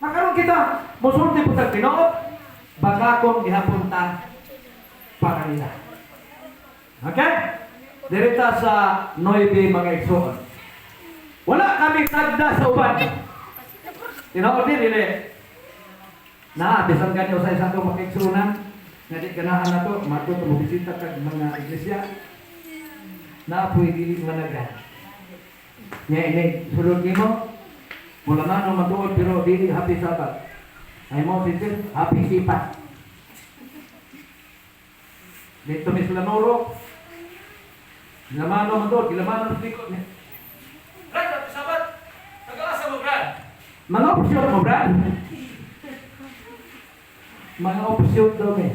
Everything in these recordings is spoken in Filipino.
Makaroon kita, musulti po sa Ginoo, baka kong ihapunta para nila. Okay? Dirita sa 9 mga igsoon. Wala kami tagda sa uban. Tinood din, dili. Bisan ganyo sa isang mga igsunan, nga di ganahan na to, mato to mabisita kag mga iglesia, na apoy dili managan. Nya ini sulod nimo, mula man matuod pero dili happy sabat. Ay mo sisil, happy sipat. Dito misla noro. Gilamano matuod, gilamano tikot niya. Brad, happy sabat. Tagaasa mo, Brad. Mga opsyon mo, Brad. Mga opsyon daw eh.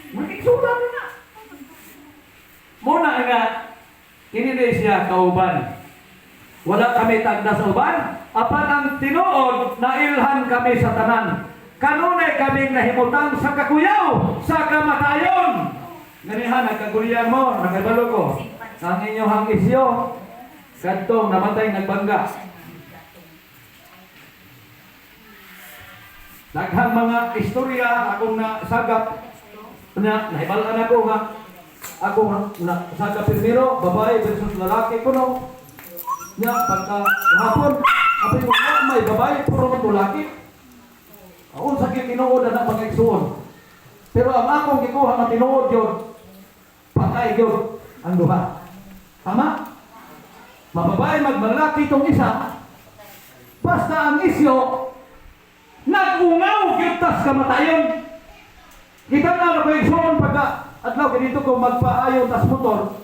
Magigsutan na. Muna nga, hindi siya kauban. Wala kami tagda sa uban. Apan ang tinuod na ilhan kami sa tanan. Kanunay kaming nahimutang sa kakuyaw, sa kamatayon. Ganihan, nagkagulian mo, nagkabalo ko. Ang inyong isyo, kadtong namatay nagbangga. Daghang mga istorya akong nasagap na nahibalaan ako nga ako nasagap primero, babae versus lalaki ko no. Nya pagka hapon, apay mo may babae puro man lalaki. Ako sakit tinuod na mga igsoon. Pero ang akong gikuha nga tinuod yun, patay yun ang duha. Tama? Mababae magmalaki itong isa, basta ang isyo nag-ungaw kitas kamatayon. Kita na ko igsoon pagka adlaw ganito ko magpaayon tas motor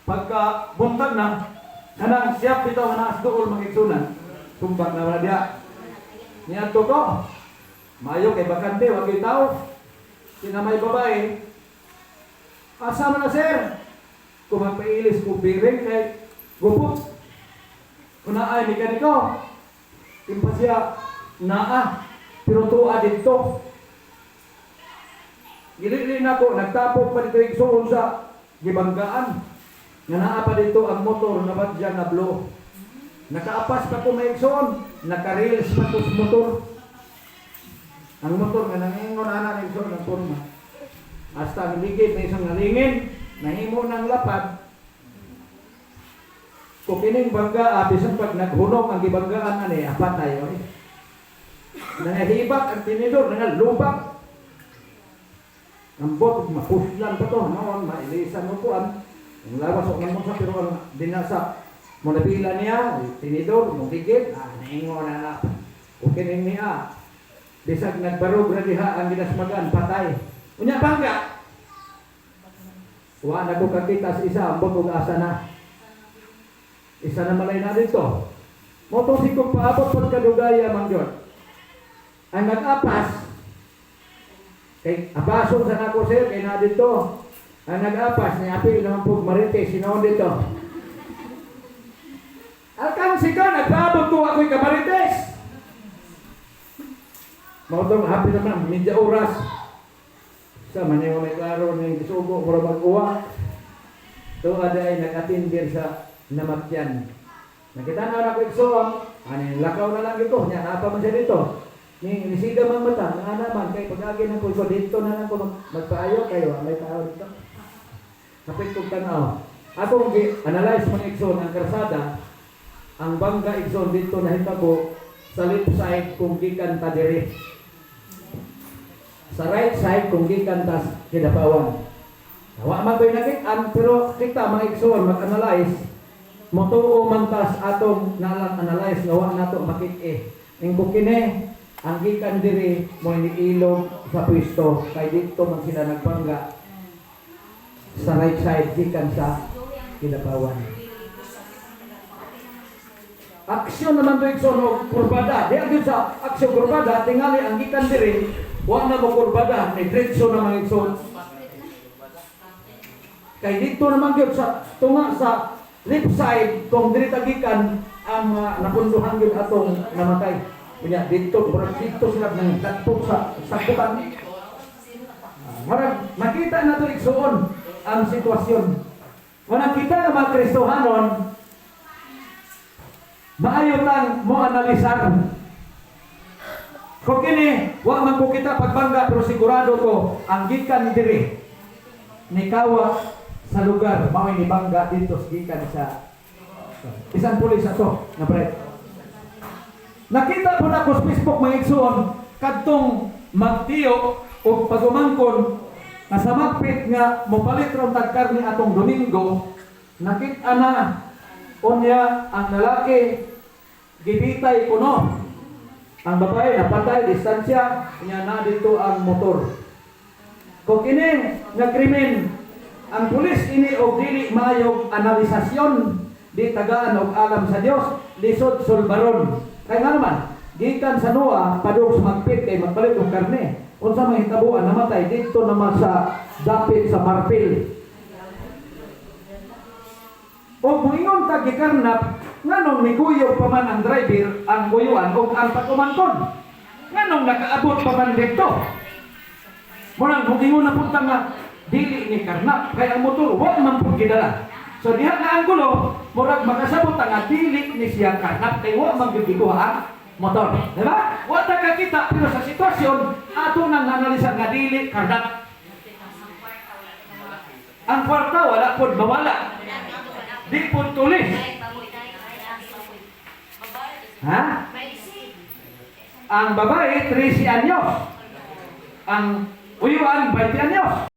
pagka buntag na kanang siyap bitaw nga naas dool magigsunan tumbak na wala diya niya to ko mayo kay bakante wag kay tao sinamay babae asa man na sir kung magpailis ko biring kay gupot kuna ay mekaniko timpa siya naa pero tuwa dito gilid ako nagtapok pa dito igsuon sa gibanggaan nga naa pa dito ang motor na badya na blow. Nakaapas pa ko may igsoon, naka-rails pa ko sa motor. Ang motor nga nangingon ana ng igsoon ng porma. Hasta ang ligid na isang nalingin, nahimo ng lapad. Kung kining bangga, bisan pag naghunong ang gibanggaan ani, apat tayo eh. Nangahibak ang tinidor, nangalubak. Ang bot, mapuslan pa to, noon, mailisan mo po ang yung lawas o naman sa pero ang dinasa mo napila niya, tinidor, mo higit, naingo na na. Okay niya. Bisag nagbarog na diha ang ginasmagan, patay. Unya bangga. Wa na ko kakita sa isa, ang botog asa na. Isa na malay na dito. Motosikong paabot pa kadugaya mangyod. Ang nag-apas, kay apason sa nako sir, kay na dito. Ang nag-apas, ni Apil naman po Marites, sinoon dito. Alkansi ka, nagpaabot ko ako'y kamarites. Mautong happy naman, medya oras. Sa maniwa may klaro ng kisugo, para mag-uwa. Ito ada ay nag-atindir sa namatyan. Nakita na ako iksoon, lakaw na lang ito, niya, napa man siya dito. Nisiga mang mata, nga naman, kay pag-agin ako, dito na lang ko magpaayo kayo, may tao dito. Kapit kong tanaw. Akong analyze mga igsoon ang karsada, ang bangga igsoon dito na hitabo sa left side kung gikan ta diri. Sa right side kung gikan ta Kidapawan. Wa man ko'y nakitaan, pero kita mga igsoon mag-analyze, motuo man tas atong nalang analyze nga wa nato makit Ing bukine ang gikan diri mo iniilog sa pwesto kay dito man sila nagbangga. Sa right side, gikan sa Kidapawan. Aksyon naman ito ikson o kurbada. Di agad sa aksyon kurbada, tingali ang gikan diri, huwag na mo kurbada, may diretso naman ikson. Kay dito naman yun sa tunga sa left side, kung diri tagikan ang napunduhan yun atong namatay. Kanya dito, parang dito sila ng datpok sa sakutan. Marag, makita na ito iksoon ang sitwasyon. Kung nakita ng mga Kristohanon, maayo lang mo analisar Kung kini, wa man ko kita pagbangga, pero sigurado ko, ang gikan diri, ni Kawa sa lugar, mao'y ni bangga dito sa gikan sa isang pulis ato, na Brett. Nakita po na ko sa Facebook mga igsoon, kadtong magtiyo o pagumangkon, na sa magpit nga, mupalit ron tagkarni atong Domingo, nakita na, unya ang lalaki, gibitay kuno. Ang babae napatay, distansya, niya na dito ang motor. Kung kini nga krimen, ang pulis ini og dili mayong analisasyon, di tagaan og alam sa Dios, lisod sulbaron. Kaya nga naman, gikan sa Noah, padung sa magpit kay magpalit og karne. Unsa may hitabuan namatay dito naman sa dapit sa Marfil. O muingon tag gikarnap, nganong niguyo pa man ang driver ang guyuan o ang pagumangkon? Nganong nakaabot pa man dito? Murang mugingon na punta nga, dili ni karnap, kaya ang motor, wag man po gidala. So diha nga ang gulo, murag makasabot nga dili ni siya karnap, kaya wag man gigikuha ang motor. Diba? Wag na kakita, pero sa sitwasyon, ato nang nanalisan nga dili karnap. Ang kwarta, wala po mawala. Di po tulis. Ha? Ang babae, 13 anyos. Ang uyuan, 20 anyos.